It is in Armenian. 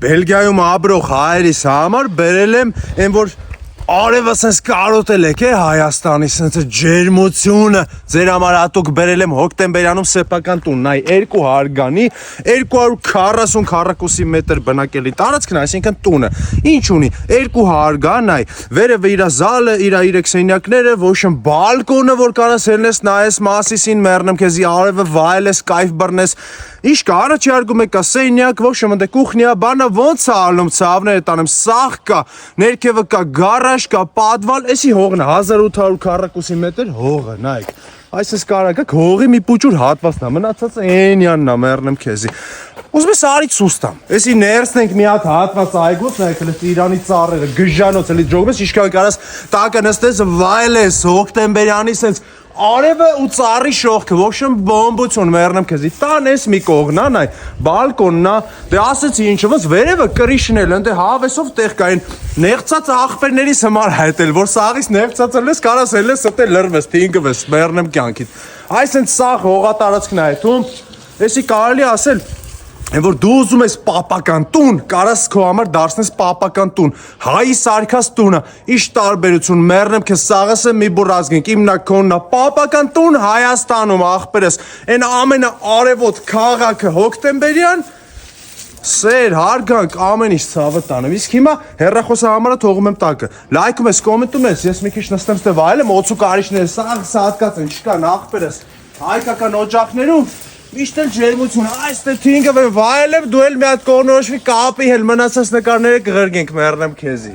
Բելգիայում ապրող հայերիս համար բերել եմ այն որ արևը sense կարոտել եք Հայաստանի sense ջերմությունը ձեր համար հատուկ բերել եմ հոկտեմբերյանում սեփական տուն նայ 2 հարգանի 240 քառակուսի մետր բնակելի տարածքն այսինքն տունը ինչ ունի 2 հարգան նայ վերևը իր զալը իր երեքսենյակները ոչն բալկոնը որ կարաս ելնես նայես Մասիսին մեռնեմ քեզի արևը վայելես կայֆ բռնես ինչ կա առաջի հարգում եկա սենյակ ոչ մտե կուխնիա բանա ոնց է ալնում ցավները տանեմ սախ կա ներքևը կա գարաժ կա պատվալ էսի հողն 1800 քառակուսի մետր հողը նայեք այսպես կարակա հողի մի փուճուր հատվածն է մնացածը այնյանն է մեռնեմ քեզի ուզում ես արի ցուստամ էսի ներսն ենք մի հատ հատված այգուց նայեք հենց Իրանի ծառերը գժանոց էլի ջոգնես ինչքան կարաս տակը նստես վայելես հոկտեմբերյանի sense արևը ու ծառի շողքը ոչն բոմբություն մեռնեմ քեզի տան էս մի կողնա նայ բալկոնն է դե ասեցի ինչը ոնց վերևը կրիշն էլ ընդ հավեսով տեղ կային նեղծած աղբերներիս համար հայտել որ սաղից նեղծած ելես կարաս ելես ստե լրվես թինգվես մեռնեմ կյանքից այսինքն սաղ հողատարածքն է այդում էսի կարելի ասել Են որ դու ուզում ես պապական տուն, կարաս քո համար դարձնես պապական տուն, հայի սարքած տունը, ինչ տարբերություն, մեռնեմ քեզ սաղեսը մի բուր ազգենք, իմնա քոննա, պապական տուն Հայաստանում աղբերս, են ամենը արևոտ քաղաքը հոկտեմբերյան, սեր, հարգանք, ամեն ինչ ցավը տանեմ, իսկ հիմա հեռախոսը համարը թողում եմ տակը, լայքում ես, կոմենտում ես, ես մի քիչ նստեմ ստե վայելեմ, օծու կարիճները սաղ սատկած են, չկան աղբերս, հայկական օջախներում Միշտ էլ ջերմություն, այստեղ թինգը վայելեմ, դու էլ մի հատ կողնորոշվի կապի հել մնացած նկարները կղրգենք մեռնեմ քեզի